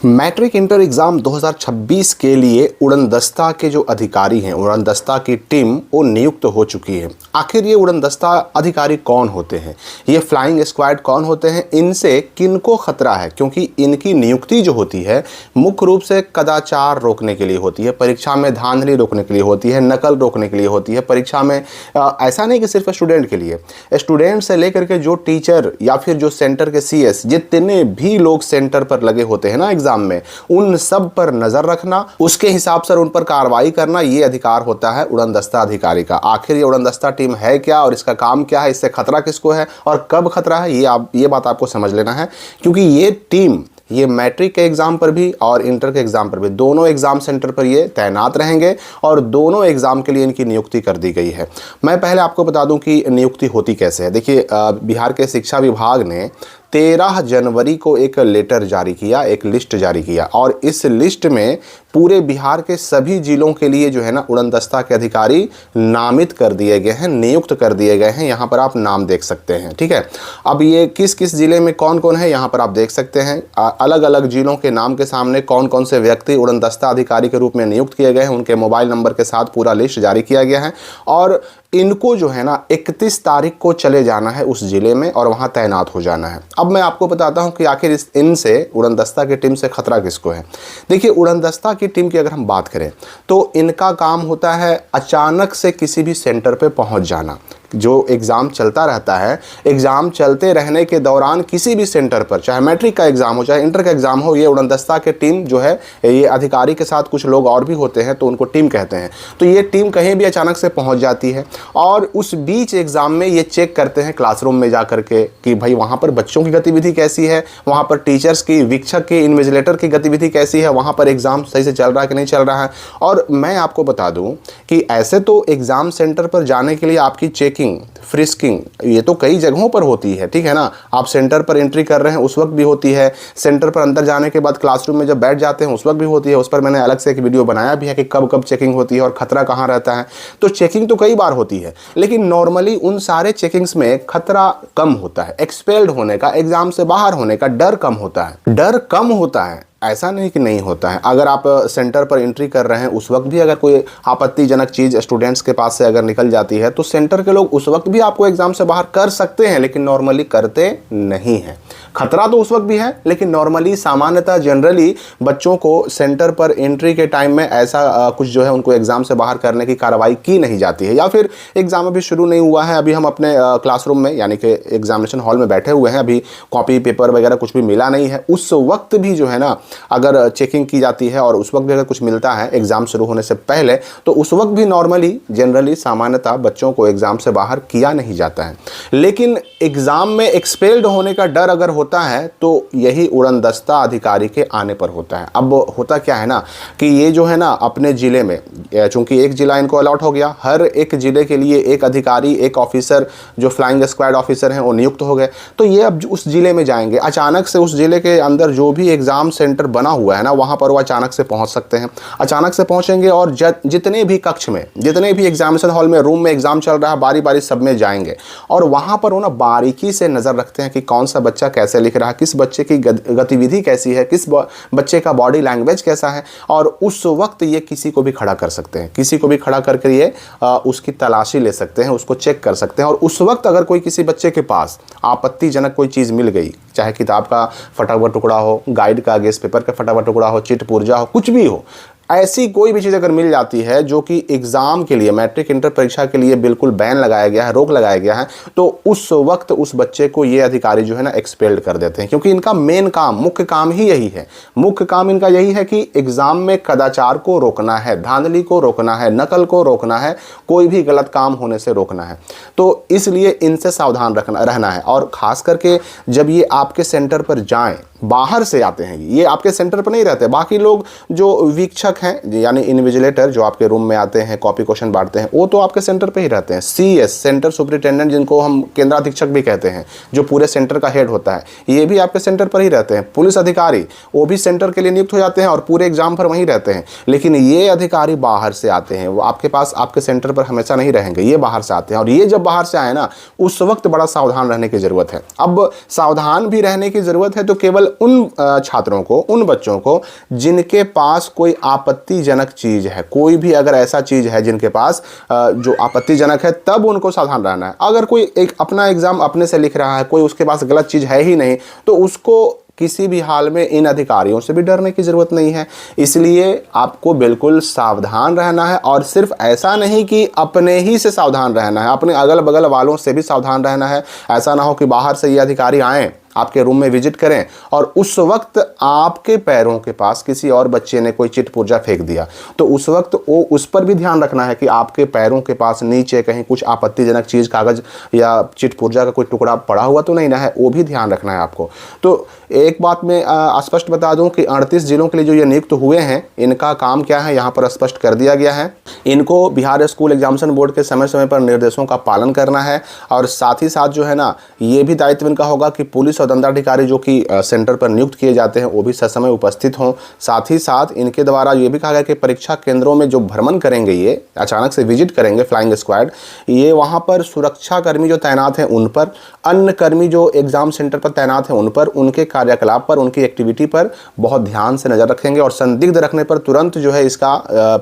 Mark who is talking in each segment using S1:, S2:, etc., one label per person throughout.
S1: Matric inter exam 2026 के लिए उड़नदस्ता के जो अधिकारी हैं, उड़नदस्ता की टीम वो नियुक्त हो चुकी है। आखिर ये उड़नदस्ता अधिकारी कौन होते हैं, ये फ्लाइंग स्क्वाड कौन होते हैं, इनसे किनको खतरा है? क्योंकि इनकी नियुक्ति जो होती है मुख्य रूप से कदाचार रोकने के लिए होती है, परीक्षा में धांधली रोकने के लिए होती है, नकल रोकने के लिए होती है। परीक्षा में ऐसा नहीं कि सिर्फ स्टूडेंट के लिए, स्टूडेंट से लेकर के जो टीचर या फिर जो सेंटर के CS जितने भी लोग सेंटर पर लगे होते हैं ना एग्जाम में, उन सब पर नजर रखना, उसके हिसाब से उन पर कार्रवाई करना, ये अधिकार होता है उड़नदस्ता अधिकारी का। आखिर ये उड़नदस्ता टीम है क्या और इसका काम क्या है, इससे खतरा किसको है और कब खतरा है, ये बात आपको समझ लेना है। क्योंकि ये टीम ये मैट्रिक के एग्ज़ाम पर भी और इंटर के एग्ज़ाम पर भी, दोनों एग्ज़ाम सेंटर पर ये तैनात रहेंगे और दोनों एग्ज़ाम के लिए इनकी नियुक्ति कर दी गई है। मैं पहले आपको बता दूं कि नियुक्ति होती कैसे है। देखिए, बिहार के शिक्षा विभाग ने 13 जनवरी को एक लेटर जारी किया, एक लिस्ट जारी किया और इस लिस्ट में पूरे बिहार के सभी जिलों के लिए जो है ना उड़नदस्ता के अधिकारी नामित कर दिए गए हैं, नियुक्त कर दिए गए हैं। यहाँ पर आप नाम देख सकते हैं, ठीक है। अब ये किस किस जिले में कौन कौन है यहाँ पर आप देख सकते हैं। अलग अलग जिलों के नाम के सामने कौन कौन से व्यक्ति उड़नदस्ता अधिकारी के रूप में नियुक्त किए गए हैं, उनके मोबाइल नंबर के साथ पूरा लिस्ट जारी किया गया है और इनको जो है ना 31 तारीख को चले जाना है उस जिले में और वहाँ तैनात हो जाना है। अब मैं आपको बताता हूँ कि आखिर इनसे उड़नदस्ता की टीम से खतरा किसको है। देखिए, उड़नदस्ता की टीम की अगर हम बात करें तो इनका काम होता है अचानक से किसी भी सेंटर पे पहुँच जाना। जो एग्ज़ाम चलता रहता है, एग्ज़ाम चलते रहने के दौरान किसी भी सेंटर पर, चाहे मैट्रिक का एग्ज़ाम हो चाहे इंटर का एग्ज़ाम हो, ये उड़नदस्ता के टीम जो है, ये अधिकारी के साथ कुछ लोग और भी होते हैं तो उनको टीम कहते हैं। तो ये टीम कहीं भी अचानक से पहुंच जाती है और उस बीच एग्ज़ाम में ये चेक करते हैं क्लासरूम में जा कर के कि भाई वहाँ पर बच्चों की गतिविधि कैसी है, वहाँ पर टीचर्स की, शिक्षक की, इन्विजिलेटर की गतिविधि कैसी है, वहाँ पर एग्ज़ाम सही से चल रहा है कि नहीं चल रहा है। और मैं आपको बता दूँ कि ऐसे तो एग्ज़ाम सेंटर पर जाने के लिए आपकी चेकिंग, फ्रिस्किंग ये तो कई जगहों पर होती है, ठीक है ना। आप सेंटर पर एंट्री कर रहे हैं उस वक्त भी होती है, सेंटर पर अंदर जाने के बाद क्लासरूम में जब बैठ जाते हैं उस वक्त भी होती है। उस पर मैंने अलग से एक वीडियो बनाया भी है कि कब कब चेकिंग होती है और खतरा कहाँ रहता है। तो चेकिंग तो कई बार होती है, लेकिन नॉर्मली उन सारे चेकिंग्स में खतरा कम होता है। एक्सपेल्ड होने का, एग्जाम से बाहर होने का डर कम होता है। डर कम होता है, ऐसा नहीं कि नहीं होता है। अगर आप सेंटर पर एंट्री कर रहे हैं उस वक्त भी अगर कोई आपत्तिजनक चीज़ स्टूडेंट्स के पास से अगर निकल जाती है तो सेंटर के लोग उस वक्त भी आपको एग्जाम से बाहर कर सकते हैं, लेकिन नॉर्मली करते नहीं हैं। खतरा तो उस वक्त भी है, लेकिन नॉर्मली सामान्यतः जनरली बच्चों को सेंटर पर एंट्री के टाइम में ऐसा कुछ जो है उनको एग्जाम से बाहर करने की कार्रवाई की नहीं जाती है। या फिर एग्जाम अभी शुरू नहीं हुआ है, अभी हम अपने क्लासरूम में यानी कि एग्जामिनेशन हॉल में बैठे हुए हैं, अभी कॉपी पेपर वगैरह कुछ भी मिला नहीं है, उस वक्त भी जो है ना अगर चेकिंग की जाती है और उस वक्त भी अगर कुछ मिलता है एग्जाम शुरू होने से पहले, तो उस वक्त भी नॉर्मली जनरली सामान्यतः बच्चों को एग्जाम से बाहर किया नहीं जाता है। लेकिन एग्जाम में एक्सपेल्ड होने का डर अगर होता है तो यही उड़नदस्ता अधिकारी के आने पर होता है। अब होता क्या है ना कि ये जो है ना अपने ज़िले में, चूंकि एक ज़िला इनको अलॉट हो गया, हर एक ज़िले के लिए एक अधिकारी, एक ऑफिसर जो फ्लाइंग स्क्वाड ऑफिसर हैं वो नियुक्त हो गए। तो ये अब उस ज़िले में जाएंगे, अचानक से उस ज़िले के अंदर जो भी एग्ज़ाम सेंटर बना हुआ है ना वहाँ पर वो अचानक से पहुँच सकते हैं। अचानक से पहुँचेंगे और जितने भी कक्ष में, जितने भी एग्जामिनेशन हॉल में, रूम में एग्ज़ाम चल रहा है, बारी बारी सब में जाएंगे और वहाँ पर वो ना बारीकी से नज़र रखते हैं कि कौन सा बच्चा कैसे लिख रहा है, किस बच्चे की गतिविधि कैसी है, किस बच्चे का बॉडी लैंग्वेज कैसा है। और उस वक्त ये किसी को भी खड़ा कर सकते हैं, किसी को भी खड़ा करके ये उसकी तलाशी ले सकते हैं, उसको चेक कर सकते हैं। और उस वक्त अगर कोई किसी बच्चे के पास आपत्तिजनक कोई चीज़ मिल गई, चाहे किताब का फटा हुआ टुकड़ा हो, गाइड का, गेस्ट पेपर का फटा हुआ टुकड़ा हो, चिट पुर्जा हो, कुछ भी हो, ऐसी कोई भी चीज़ अगर मिल जाती है जो कि एग्ज़ाम के लिए, मैट्रिक इंटर परीक्षा के लिए बिल्कुल बैन लगाया गया है, रोक लगाया गया है, तो उस वक्त उस बच्चे को ये अधिकारी जो है ना एक्सपेल्ड कर देते हैं। क्योंकि इनका मेन काम, मुख्य काम ही यही है। मुख्य काम इनका यही है कि एग्ज़ाम में कदाचार को रोकना है, धांधली को रोकना है, नकल को रोकना है, कोई भी गलत काम होने से रोकना है। तो इसलिए इनसे सावधान रहना है। और ख़ास करके जब ये आपके सेंटर पर जाएँ, बाहर से आते हैं, ये आपके सेंटर पर नहीं रहते। बाकी लोग जो वीक्षक हैं यानी इन्विजिलेटर जो आपके रूम में आते हैं, कॉपी क्वेश्चन बांटते हैं, वो तो आपके सेंटर पे ही रहते हैं। CS सेंटर सुपरिटेंडेंट, जिनको हम केंद्राधीक्षक भी कहते हैं, जो पूरे सेंटर का हेड होता है, ये भी आपके सेंटर पर ही रहते हैं। पुलिस अधिकारी वो भी सेंटर के लिए नियुक्त हो जाते हैं और पूरे एग्जाम पर वहीं रहते हैं। लेकिन ये अधिकारी बाहर से आते हैं, वो आपके पास, आपके सेंटर पर हमेशा नहीं रहेंगे, ये बाहर से आते हैं। और ये जब बाहर से आए ना, उस वक्त बड़ा सावधान रहने की ज़रूरत है। अब सावधान भी रहने की ज़रूरत है तो केवल उन छात्रों को, उन बच्चों को जिनके पास कोई आपत्तिजनक चीज है, कोई भी अगर ऐसा चीज है जिनके पास जो आपत्तिजनक है, तब उनको सावधान रहना है। अगर कोई एक अपना एग्जाम अपने से लिख रहा है, कोई उसके पास गलत चीज है ही नहीं, तो उसको किसी भी हाल में इन अधिकारियों से भी डरने की जरूरत नहीं है। इसलिए आपको बिल्कुल सावधान रहना है, और सिर्फ ऐसा नहीं कि अपने ही से सावधान रहना है, अपने अगल बगल वालों से भी सावधान रहना है। ऐसा ना हो कि बाहर से ये अधिकारी आए, आपके रूम में विजिट करें और उस वक्त आपके पैरों के पास किसी और बच्चे ने कोई चिट पुर्जा फेंक दिया, तो उस वक्त वो उस पर भी ध्यान रखना है कि आपके पैरों के पास नीचे कहीं कुछ आपत्तिजनक चीज़, कागज या चिट पुर्जा का कोई टुकड़ा पड़ा हुआ तो नहीं ना है, वो भी ध्यान रखना है आपको। तो एक बात मैं स्पष्ट बता दूं कि 38 जिलों के लिए जो ये नियुक्त हुए हैं, इनका काम क्या है यहाँ पर स्पष्ट कर दिया गया है। इनको बिहार स्कूल एग्जामिनेशन बोर्ड के समय समय पर निर्देशों का पालन करना है, और साथ ही साथ जो है ना, ये भी दायित्व इनका होगा कि पुलिस और दंडाधिकारी जो कि सेंटर पर नियुक्त किए जाते हैं वो भी ससमय उपस्थित हों। साथ ही साथ इनके द्वारा ये भी कहा गया कि परीक्षा केंद्रों में जो भ्रमण करेंगे, ये अचानक से विजिट करेंगे फ्लाइंग स्क्वाड, ये वहाँ पर सुरक्षा कर्मी जो तैनात हैं उन पर, अन्य कर्मी जो एग्जाम सेंटर पर तैनात हैं उन पर, उनके कार्यकलाप पर, उनकी एक्टिविटी पर बहुत ध्यान से नज़र रखेंगे, और संदिग्ध रखने पर तुरंत जो है इसका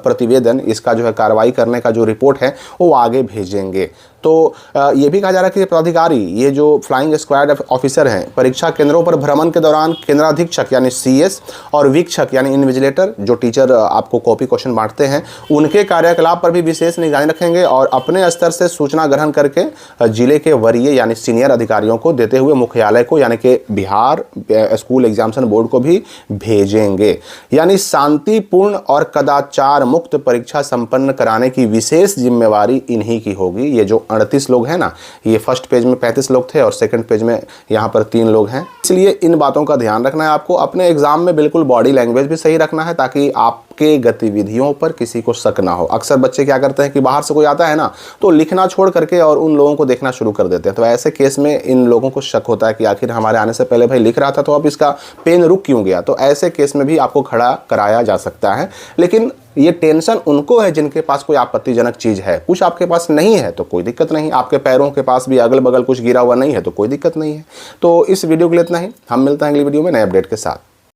S1: प्रतिवेदन, इसका जो है कार्रवाई करने का जो रिपोर्ट है वो आगे भेजेंगे। तो ये भी कहा जा रहा है कि प्राधिकारी, ये जो फ्लाइंग स्क्वाड ऑफिसर हैं, परीक्षा केंद्रों पर भ्रमण के दौरान केंद्राधीक्षक यानी CS और वीक्षक यानी इन्विजिलेटर, जो टीचर आपको कॉपी क्वेश्चन बांटते हैं, उनके कार्यकलाप पर भी विशेष निगरानी रखेंगे, और अपने स्तर से सूचना ग्रहण करके जिले के वरीय यानी सीनियर अधिकारियों को देते हुए मुख्यालय को यानी कि बिहार स्कूल एग्जामिनेशन बोर्ड को भी भेजेंगे। यानी शांतिपूर्ण और कदाचार मुक्त परीक्षा संपन्न कराने की विशेष जिम्मेवारी इन्हीं की होगी। ये जो 38 लोग हैं ना, ये फर्स्ट पेज में 35 लोग थे और सेकंड पेज में यहाँ पर 3 लोग हैं। इसलिए इन बातों का ध्यान रखना है आपको। अपने एग्जाम में बिल्कुल बॉडी लैंग्वेज भी सही रखना है, ताकि आपके गतिविधियों पर किसी को शक ना हो। अक्सर बच्चे क्या करते हैं कि बाहर से कोई आता है ना, तो लिखना छोड़ करके और उन लोगों को देखना शुरू कर देते हैं। तो ऐसे केस में इन लोगों को शक होता है कि आखिर हमारे आने से पहले भाई लिख रहा था, तो अब इसका पेन रुक क्यों गया। तो ऐसे केस में भी आपको खड़ा कराया जा सकता है। लेकिन ये टेंशन उनको है जिनके पास कोई आपत्तिजनक चीज़ है। कुछ आपके पास नहीं है तो कोई दिक्कत नहीं, आपके पैरों के पास भी अगल बगल कुछ गिरा हुआ नहीं है तो कोई दिक्कत नहीं है। तो इस वीडियो के लिए इतना ही। हम मिलते हैं अगली वीडियो में नए अपडेट के साथ।